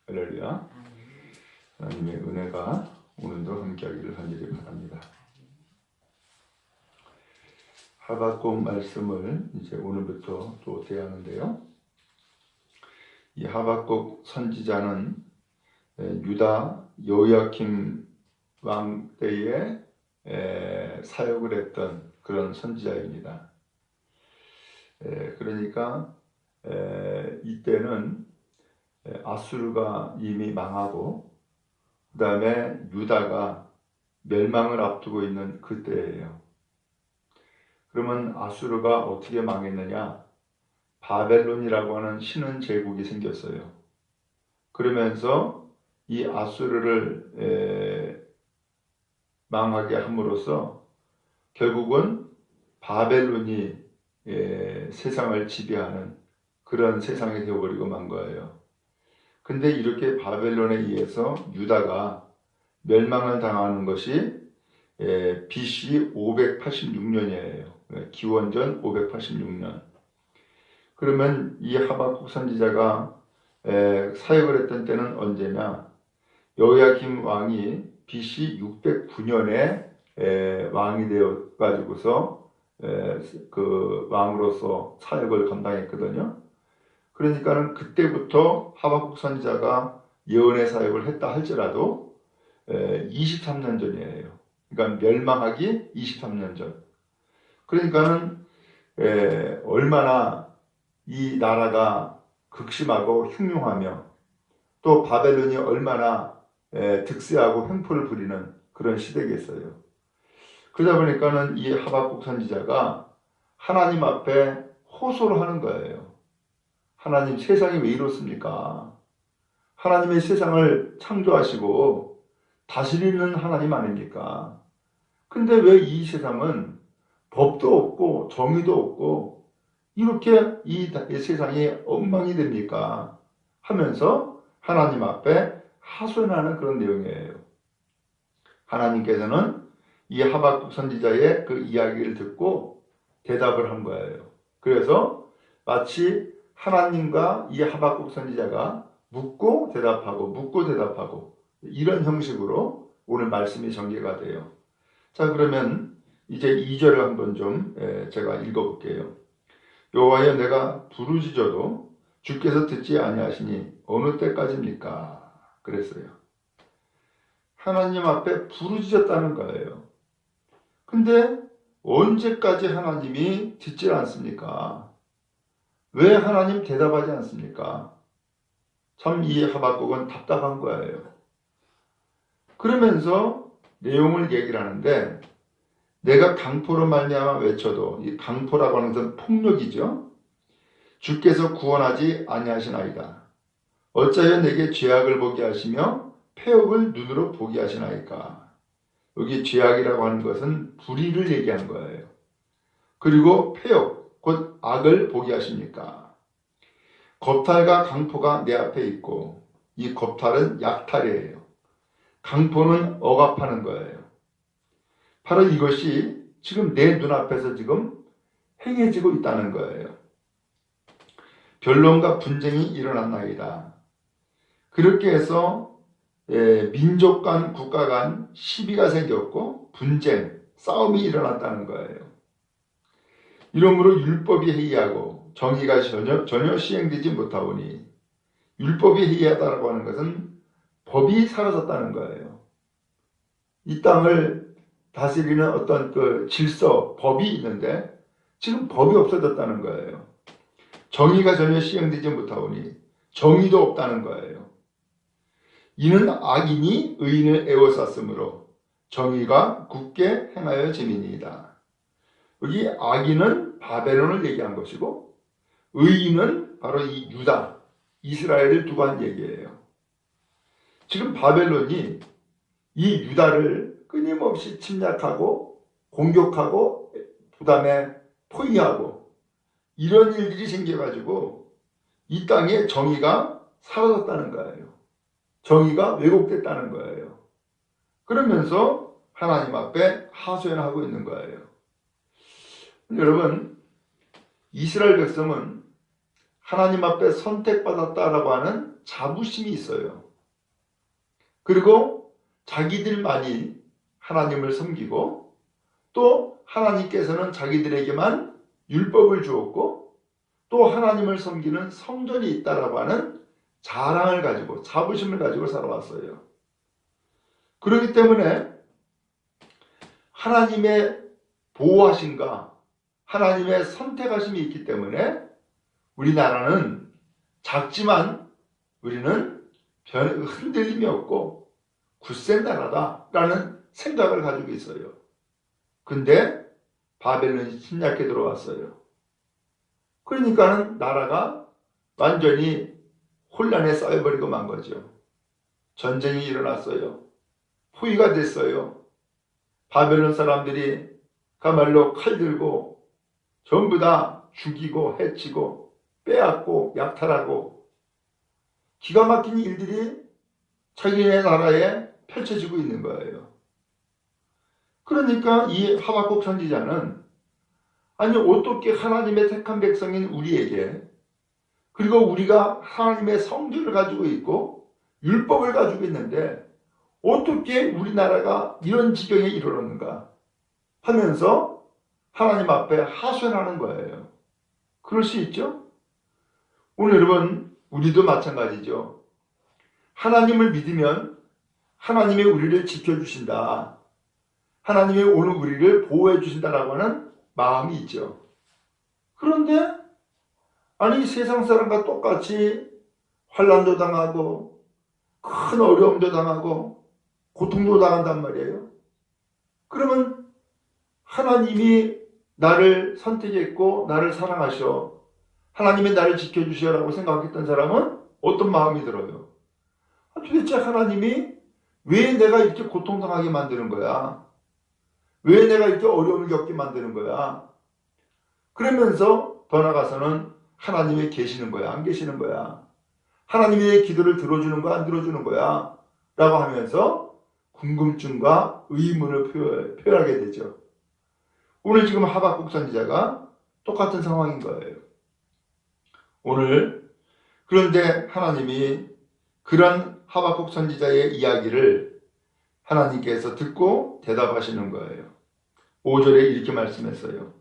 할렐루야. 하나님의 은혜가 오늘도 함께하기를 간절히 바랍니다. 하박국 말씀을 이제 오늘부터 또 대하는데요. 이 하박국 선지자는 유다 여호야김 왕 때에 사역을 했던 그런 선지자입니다. 그러니까 이때는 아수르가 이미 망하고 그 다음에 유다가 멸망을 앞두고 있는 그때예요. 그러면 아수르가 어떻게 망했느냐? 바벨론이라고 하는 신흥 제국이 생겼어요. 그러면서 이 아수르를 망하게 함으로써 결국은 바벨론이 세상을 지배하는 그런 세상이 되어버리고 만 거예요. 근데 이렇게 바벨론에 의해서 유다가 멸망을 당하는 것이 BC 586년이에요. 기원전 586년. 그러면 이 하박국 선지자가 사역을 했던 때는 언제냐? 여호야김 왕이 BC 609년에 왕이 되어 가지고서 그 왕으로서 사역을 감당했거든요. 그러니까는 그때부터 하박국 선지자가 예언의 사역을 했다 할지라도 23년 전이에요. 그러니까 멸망하기 23년 전. 그러니까는 얼마나 이 나라가 극심하고 흉흉하며 또 바벨론이 얼마나 득세하고 횡포를 부리는 그런 시대겠어요. 그러다 보니까는 이 하박국 선지자가 하나님 앞에 호소를 하는 거예요. 하나님, 세상이 왜 이렇습니까? 하나님의 세상을 창조하시고 다스리는 하나님 아닙니까? 근데 왜 이 세상은 법도 없고 정의도 없고 이렇게 이 세상이 엉망이 됩니까? 하면서 하나님 앞에 하소연하는 그런 내용이에요. 하나님께서는 이 하박국 선지자의 그 이야기를 듣고 대답을 한 거예요. 그래서 마치 하나님과 이 하박국 선지자가 묻고 대답하고 이런 형식으로 오늘 말씀이 전개가 돼요. 자, 그러면 이제 2절을 한번 좀 제가 읽어볼게요. 여호와여, 내가 부르짖어도 주께서 듣지 아니하시니 어느 때까지입니까? 그랬어요. 하나님 앞에 부르짖었다는 거예요. 근데 언제까지 하나님이 듣질 않습니까? 왜 하나님 대답하지 않습니까? 참 이 하박국은 답답한 거예요. 그러면서 내용을 얘기를 하는데, 내가 강포로 말미암아 외쳐도, 이 강포라고 하는 것은 폭력이죠. 주께서 구원하지 아니하시나이다. 어찌하여 내게 죄악을 보게 하시며 폐역을 눈으로 보게 하시나이까. 여기 죄악이라고 하는 것은 불의를 얘기하는 거예요. 그리고 폐역, 곧 악을 보게 하십니까. 겁탈과 강포가 내 앞에 있고, 이 겁탈은 약탈이에요. 강포는 억압하는 거예요. 바로 이것이 지금 내 눈앞에서 지금 행해지고 있다는 거예요. 변론과 분쟁이 일어났나이다. 그렇게 해서 민족 간, 국가 간 시비가 생겼고 분쟁, 싸움이 일어났다는 거예요. 이러므로 율법이 해이하고 정의가 전혀 시행되지 못하오니, 율법이 해이하다고 하는 것은 법이 사라졌다는 거예요. 이 땅을 다스리는 어떤 그 질서, 법이 있는데 지금 법이 없어졌다는 거예요. 정의가 전혀 시행되지 못하오니 정의도 없다는 거예요. 이는 악인이 의인을 에워쌌으므로 정의가 굳게 행하여 재민이이다. 여기 악인은 바벨론을 얘기한 것이고 의인은 바로 이 유다, 이스라엘을 두고 한 얘기예요. 지금 바벨론이 이 유다를 끊임없이 침략하고 공격하고 그다음에 포위하고 이런 일들이 생겨가지고 이 땅에 정의가 사라졌다는 거예요. 정의가 왜곡됐다는 거예요. 그러면서 하나님 앞에 하소연하고 있는 거예요. 여러분, 이스라엘 백성은 하나님 앞에 선택받았다라고 하는 자부심이 있어요. 그리고 자기들만이 하나님을 섬기고 또 하나님께서는 자기들에게만 율법을 주었고 또 하나님을 섬기는 성전이 있다라고 하는 자랑을 가지고 자부심을 가지고 살아왔어요. 그렇기 때문에 하나님의 보호하심과 하나님의 선택하심이 있기 때문에 우리나라는 작지만 우리는 별 흔들림이 없고 굳센 나라다라는 생각을 가지고 있어요. 근데 바벨론이 침략해 들어왔어요. 그러니까는 나라가 완전히 혼란에 쌓여버리고 만 거죠. 전쟁이 일어났어요. 포위가 됐어요. 바벨론 사람들이 그야말로 칼 들고 전부 다 죽이고 해치고 빼앗고 약탈하고 기가 막힌 일들이 자기네 나라에 펼쳐지고 있는 거예요. 그러니까 이 하박국 선지자는 아니 어떻게 하나님의 택한 백성인 우리에게 그리고 우리가 하나님의 성전을 가지고 있고 율법을 가지고 있는데 어떻게 우리나라가 이런 지경에 이르렀는가 하면서 하나님 앞에 하소연하는 거예요. 그럴 수 있죠? 오늘 여러분 우리도 마찬가지죠. 하나님을 믿으면 하나님이 우리를 지켜주신다. 하나님이 오늘 우리를 보호해 주신다라고 하는 마음이 있죠. 그런데 아니 세상 사람과 똑같이 환난도 당하고 큰 어려움도 당하고 고통도 당한단 말이에요. 그러면 하나님이 나를 선택했고 나를 사랑하셔. 하나님이 나를 지켜주시라고 생각했던 사람은 어떤 마음이 들어요? 도대체 하나님이 왜 내가 이렇게 고통당하게 만드는 거야? 왜 내가 이렇게 어려움을 겪게 만드는 거야? 그러면서 더 나아가서는 하나님이 계시는 거야? 안 계시는 거야? 하나님이 내 기도를 들어주는 거야? 안 들어주는 거야? 라고 하면서 궁금증과 의문을 표현하게 되죠. 오늘 지금 하박국 선지자가 똑같은 상황인 거예요. 오늘 그런데 하나님이 그런 하박국 선지자의 이야기를 하나님께서 듣고 대답하시는 거예요. 5절에 이렇게 말씀했어요.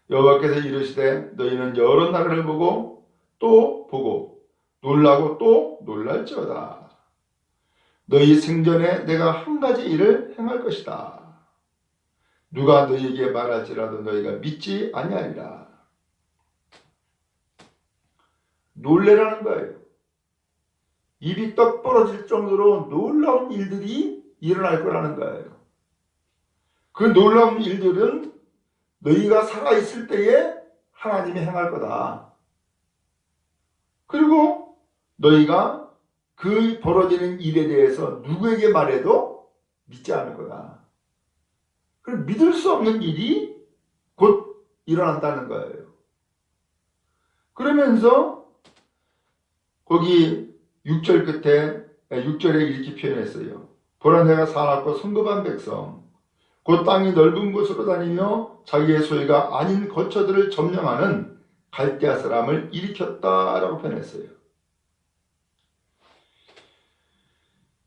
여호와께서 이르시되 너희는 여러 나라를 보고 또 보고 놀라고 또 놀랄지어다. 너희 생전에 내가 한 가지 일을 행할 것이다. 누가 너희에게 말할지라도 너희가 믿지 아니하리라. 놀래라는 거예요. 입이 떡 벌어질 정도로 놀라운 일들이 일어날 거라는 거예요. 그 놀라운 일들은 너희가 살아있을 때에 하나님이 행할 거다. 그리고 너희가 그 벌어지는 일에 대해서 누구에게 말해도 믿지 않을 거다. 그럼 믿을 수 없는 일이 곧 일어난다는 거예요. 그러면서 거기 6절 끝에 6절에 이렇게 표현했어요. 보라 내가 사납고 성급한 백성 곧 땅이 넓은 곳으로 다니며 자기의 소유가 아닌 거처들을 점령하는 갈대아 사람을 일으켰다라고 표현했어요.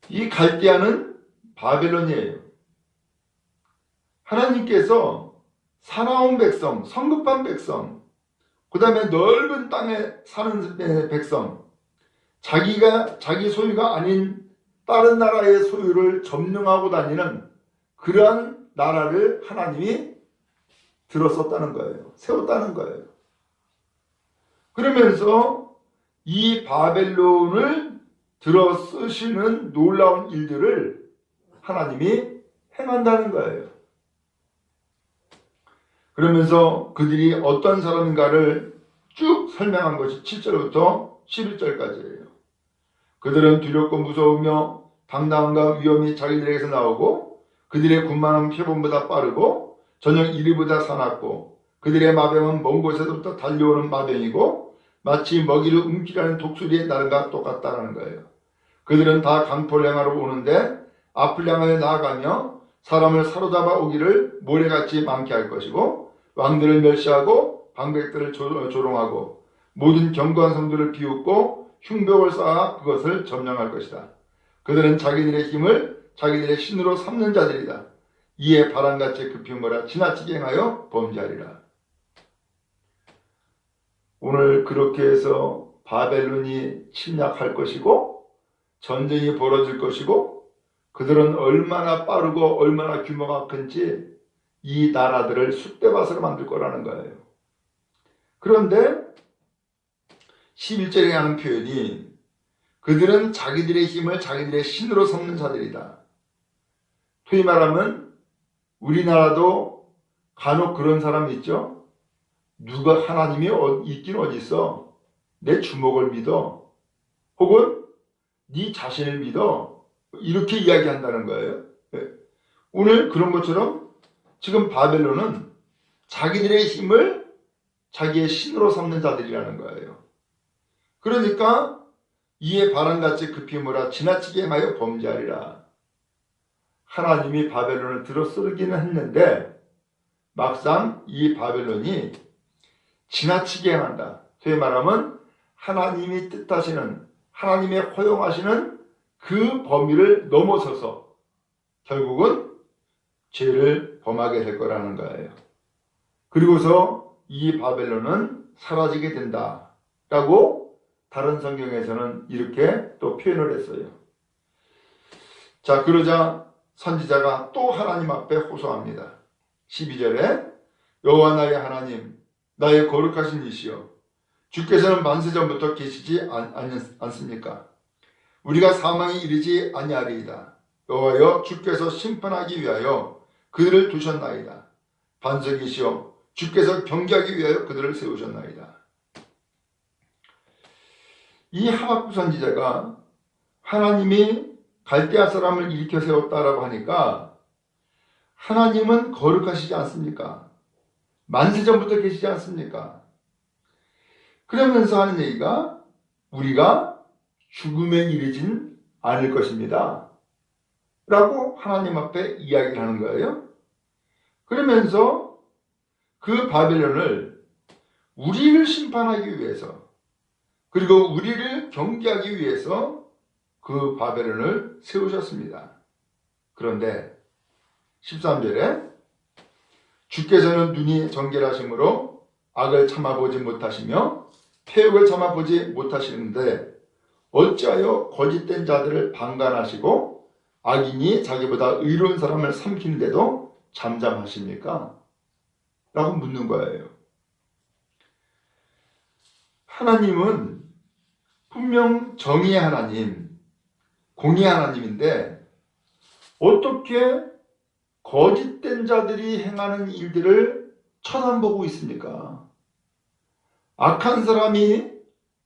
이 갈대아는 바벨론이에요. 하나님께서 사나운 백성, 성급한 백성, 그 다음에 넓은 땅에 사는 백성, 자기 소유가 아닌 다른 나라의 소유를 점령하고 다니는 그러한 나라를 하나님이 들었었다는 거예요. 세웠다는 거예요. 그러면서 이 바벨론을 들어 쓰시는 놀라운 일들을 하나님이 행한다는 거예요. 그러면서 그들이 어떤 사람인가를 쭉 설명한 것이 7절부터 11절까지예요. 그들은 두렵고 무서우며 당당함과 위험이 자기들에게서 나오고 그들의 군망은 표범보다 빠르고 저녁 이리보다 사납고 그들의 마병은 먼 곳에서부터 달려오는 마병이고 마치 먹이를 움키라는 독수리의 나름과 똑같다는 거예요. 그들은 다 강포를 향하러 오는데 앞을 향하여 나아가며 사람을 사로잡아 오기를 모래같이 많게 할 것이고 왕들을 멸시하고 방백들을 조롱하고 모든 견고한 성들을 비웃고 흉벽을 쌓아 그것을 점령할 것이다. 그들은 자기들의 힘을 자기들의 신으로 삼는 자들이다. 이에 바람같이 급히 몰아 지나치게 행하여 범죄하리라. 오늘 그렇게 해서 바벨론이 침략할 것이고 전쟁이 벌어질 것이고 그들은 얼마나 빠르고 얼마나 규모가 큰지 이 나라들을 쑥대밭으로 만들 거라는 거예요. 그런데 11절에 하는 표현이 그들은 자기들의 힘을 자기들의 신으로 삼는 자들이다. 소위 말하면 우리나라도 간혹 그런 사람이 있죠. 누가 하나님이 있긴 어디 있어. 내 주먹을 믿어. 혹은 네 자신을 믿어. 이렇게 이야기한다는 거예요. 오늘 그런 것처럼 지금 바벨론은 자기들의 힘을 자기의 신으로 삼는 자들이라는 거예요. 그러니까 이에 바람같이 급히 몰아 지나치게 행하여 범죄하리라. 하나님이 바벨론을 들어쓰기는 했는데 막상 이 바벨론이 지나치게 행한다. 소위 말하면 하나님이 뜻하시는 하나님의 허용하시는 그 범위를 넘어서서 결국은 죄를 범하게 될 거라는 거예요. 그리고서 이 바벨론은 사라지게 된다 라고 다른 성경에서는 이렇게 또 표현을 했어요. 자, 그러자 선지자가 또 하나님 앞에 호소합니다. 12절에 여호와 나의 하나님, 나의 거룩하신 이시여, 주께서는 만세전부터 계시지 않습니까? 우리가 사망에 이르지 아니하리이다. 여호와여, 주께서 심판하기 위하여 그들을 두셨나이다. 반석이시여, 주께서 경계하기 위하여 그들을 세우셨나이다. 이 하박국 선지자가 하나님이 갈대아 사람을 일으켜 세웠다라고 하니까 하나님은 거룩하시지 않습니까? 만세전부터 계시지 않습니까? 그러면서 하는 얘기가 우리가 죽음에 이르진 않을 것입니다. 라고 하나님 앞에 이야기를 하는 거예요. 그러면서 그 바벨론을 우리를 심판하기 위해서 그리고 우리를 경계하기 위해서 그 바벨론을 세우셨습니다. 그런데 13절에 주께서는 눈이 정결하심으로 악을 참아보지 못하시며 폐역을 참아보지 못하시는데 어찌하여 거짓된 자들을 방관하시고 악인이 자기보다 의로운 사람을 삼키는데도 잠잠하십니까? 라고 묻는 거예요. 하나님은 분명 정의의 하나님, 공의의 하나님인데 어떻게 거짓된 자들이 행하는 일들을 쳐다보고 있습니까? 악한 사람이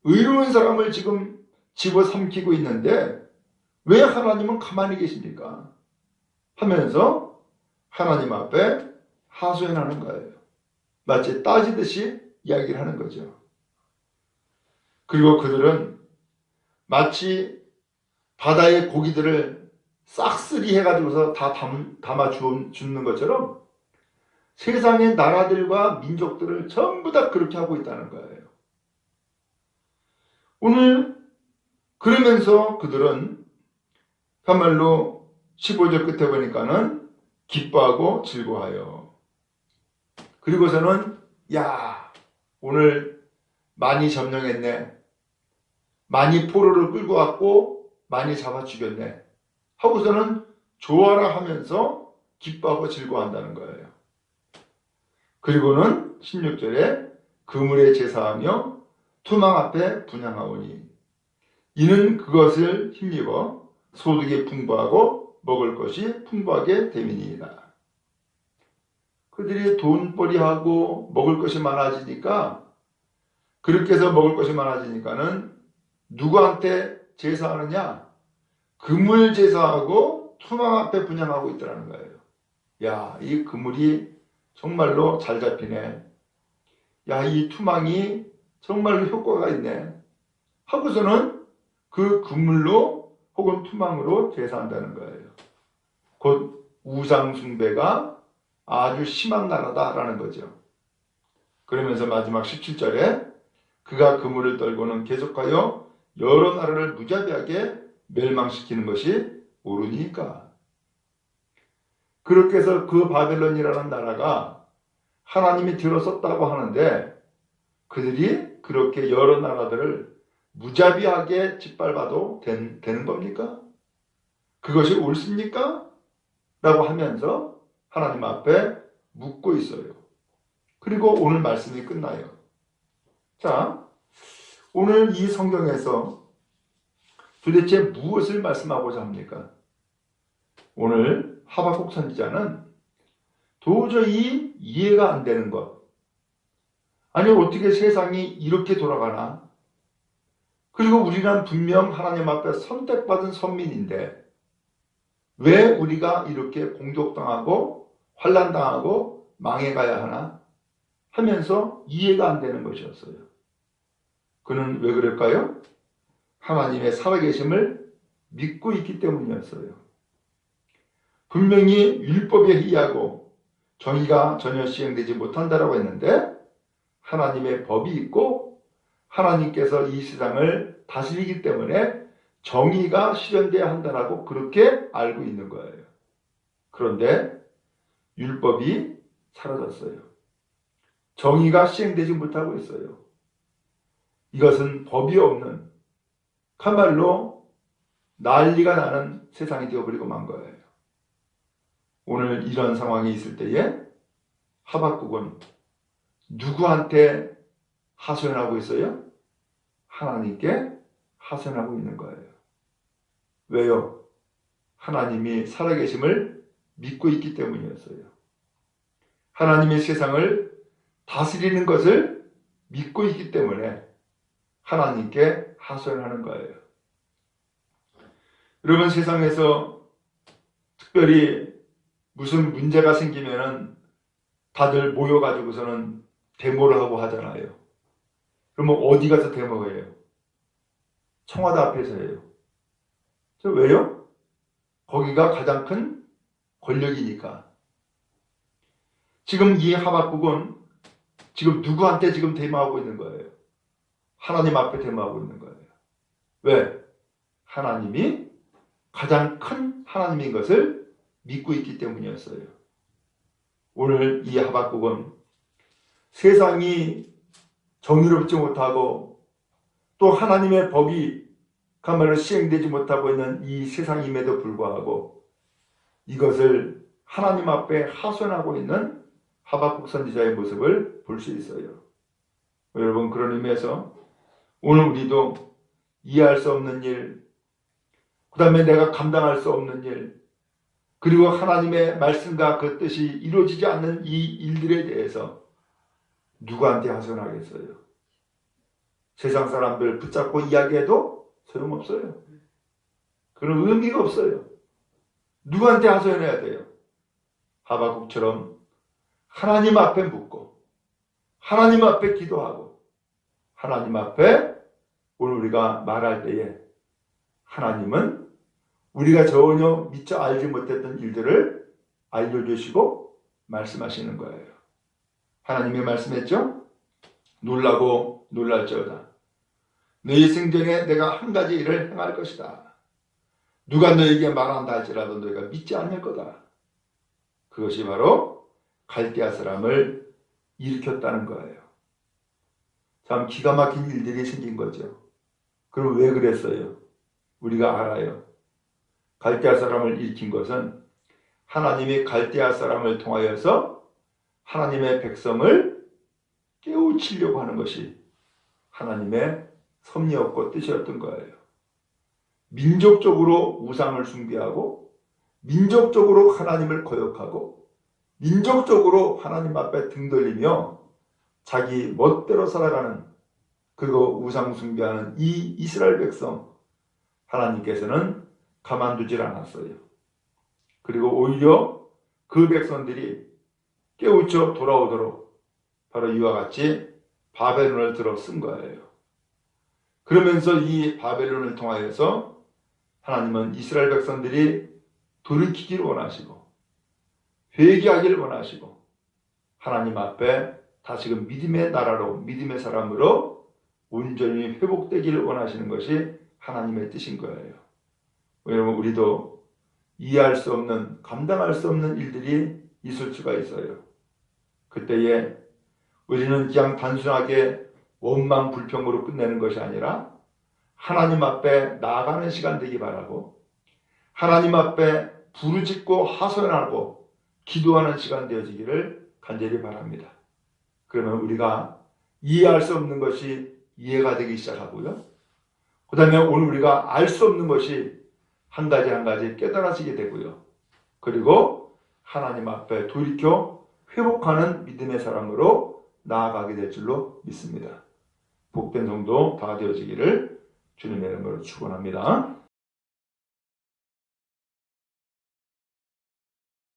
의로운 사람을 지금 집어삼키고 있는데 왜 하나님은 가만히 계십니까? 하면서 하나님 앞에 하소연하는 거예요. 마치 따지듯이 이야기를 하는 거죠. 그리고 그들은 마치 바다의 고기들을 싹쓸이 해가지고서 다 담아 주는 것처럼 세상의 나라들과 민족들을 전부 다 그렇게 하고 있다는 거예요. 오늘 그러면서 그들은 참말로 15절 끝에 보니까는 기뻐하고 즐거워하여. 그리고서는 야, 오늘 많이 점령했네. 많이 포로를 끌고 왔고 많이 잡아 죽였네. 하고서는 좋아라 하면서 기뻐하고 즐거워한다는 거예요. 그리고는 16절에 그물에 제사하며 투망 앞에 분향하오니 이는 그것을 힘입어 소득이 풍부하고 먹을 것이 풍부하게 됨이니이다. 그들이 돈벌이하고 먹을 것이 많아지니까 그렇게 해서 먹을 것이 많아지니까는 누구한테 제사하느냐? 그물 제사하고 투망 앞에 분향하고 있더라는 거예요. 야, 이 그물이 정말로 잘 잡히네. 야, 이 투망이 정말로 효과가 있네. 하고서는 그 그물로 혹은 투망으로 제사한다는 거예요. 곧 우상 숭배가 아주 심한 나라다라는 거죠. 그러면서 마지막 17절에 그가 그물을 떨고는 계속하여 여러 나라를 무자비하게 멸망시키는 것이 옳으니까. 그렇게 해서 그 바벨론이라는 나라가 하나님이 들어섰다고 하는데 그들이 그렇게 여러 나라들을 무자비하게 짓밟아도 되는 겁니까? 그것이 옳습니까? 라고 하면서 하나님 앞에 묻고 있어요. 그리고 오늘 말씀이 끝나요. 자, 오늘 이 성경에서 도대체 무엇을 말씀하고자 합니까? 오늘 하박국 선지자는 도저히 이해가 안 되는 것. 아니, 어떻게 세상이 이렇게 돌아가나? 그리고 우리는 분명 하나님 앞에 선택받은 선민인데 왜 우리가 이렇게 공격당하고 환난당하고 망해가야 하나? 하면서 이해가 안 되는 것이었어요. 그는 왜 그럴까요? 하나님의 살아계심을 믿고 있기 때문이었어요. 분명히 율법에 의하고 정의가 전혀 시행되지 못한다라고 했는데 하나님의 법이 있고 하나님께서 이 세상을 다스리기 때문에 정의가 실현돼야 한다라고 그렇게 알고 있는 거예요. 그런데 율법이 사라졌어요. 정의가 시행되지 못하고 있어요. 이것은 법이 없는 참말로 난리가 나는 세상이 되어버리고 만 거예요. 오늘 이런 상황이 있을 때에 하박국은 누구한테 하소연하고 있어요? 하나님께 하소연하고 있는 거예요. 왜요? 하나님이 살아계심을 믿고 있기 때문이었어요. 하나님의 세상을 다스리는 것을 믿고 있기 때문에 하나님께 하소연하는 거예요. 여러분, 세상에서 특별히 무슨 문제가 생기면은 다들 모여가지고서는 데모를 하고 하잖아요. 그러면 어디 가서 데모가 해요? 청와대 앞에서 해요. 왜요? 거기가 가장 큰 권력이니까. 지금 이 하박국은 지금 누구한테 지금 데모하고 있는 거예요? 하나님 앞에 데모하고 있는 거예요. 왜? 하나님이 가장 큰 하나님인 것을 믿고 있기 때문이었어요. 오늘 이 하박국은 세상이 정의롭지 못하고 또 하나님의 법이 가만히 시행되지 못하고 있는 이 세상임에도 불구하고 이것을 하나님 앞에 하소연하고 있는 하박국 선지자의 모습을 볼 수 있어요. 여러분, 그런 의미에서 오늘 우리도 이해할 수 없는 일, 그 다음에 내가 감당할 수 없는 일, 그리고 하나님의 말씀과 그 뜻이 이루어지지 않는 이 일들에 대해서 누구한테 하소연하겠어요? 세상 사람들 붙잡고 이야기해도 소용없어요. 그런 의미가 없어요. 누구한테 하소연해야 돼요? 하박국처럼 하나님 앞에 묻고 하나님 앞에 기도하고 하나님 앞에 오늘 우리가 말할 때에 하나님은 우리가 전혀 미처 알지 못했던 일들을 알려주시고 말씀하시는 거예요. 하나님이 말씀했죠? 놀라고 놀랄지어다. 너희 생전에 내가 한 가지 일을 행할 것이다. 누가 너에게 말한다 할지라도 너희가 믿지 않을 거다. 그것이 바로 갈대아 사람을 일으켰다는 거예요. 참 기가 막힌 일들이 생긴 거죠. 그럼 왜 그랬어요? 우리가 알아요. 갈대아 사람을 일으킨 것은 하나님이 갈대아 사람을 통하여서 하나님의 백성을 깨우치려고 하는 것이 하나님의 섭리였고 뜻이었던 거예요. 민족적으로 우상을 숭배하고 민족적으로 하나님을 거역하고 민족적으로 하나님 앞에 등 돌리며 자기 멋대로 살아가는 그리고 우상 숭배하는 이 이스라엘 백성 하나님께서는 가만두질 않았어요. 그리고 오히려 그 백성들이 깨우쳐 돌아오도록 바로 이와 같이 바벨론을 들어 쓴 거예요. 그러면서 이 바벨론을 통하여서 하나님은 이스라엘 백성들이 돌이키기를 원하시고 회개하기를 원하시고 하나님 앞에 다시금 믿음의 나라로 믿음의 사람으로 온전히 회복되기를 원하시는 것이 하나님의 뜻인 거예요. 왜냐하면 우리도 이해할 수 없는 감당할 수 없는 일들이 있을 수가 있어요. 그때에 우리는 그냥 단순하게 원망 불평으로 끝내는 것이 아니라 하나님 앞에 나아가는 시간 되기 바라고 하나님 앞에 부르짖고 하소연하고 기도하는 시간 되어지기를 간절히 바랍니다. 그러면 우리가 이해할 수 없는 것이 이해가 되기 시작하고요. 그 다음에 오늘 우리가 알 수 없는 것이 한 가지 한 가지 깨달아지게 되고요. 그리고 하나님 앞에 돌이켜 회복하는 믿음의 사람으로 나아가게 될 줄로 믿습니다. 복된 성도 다 되어지기를 주님의 이름으로 축원합니다.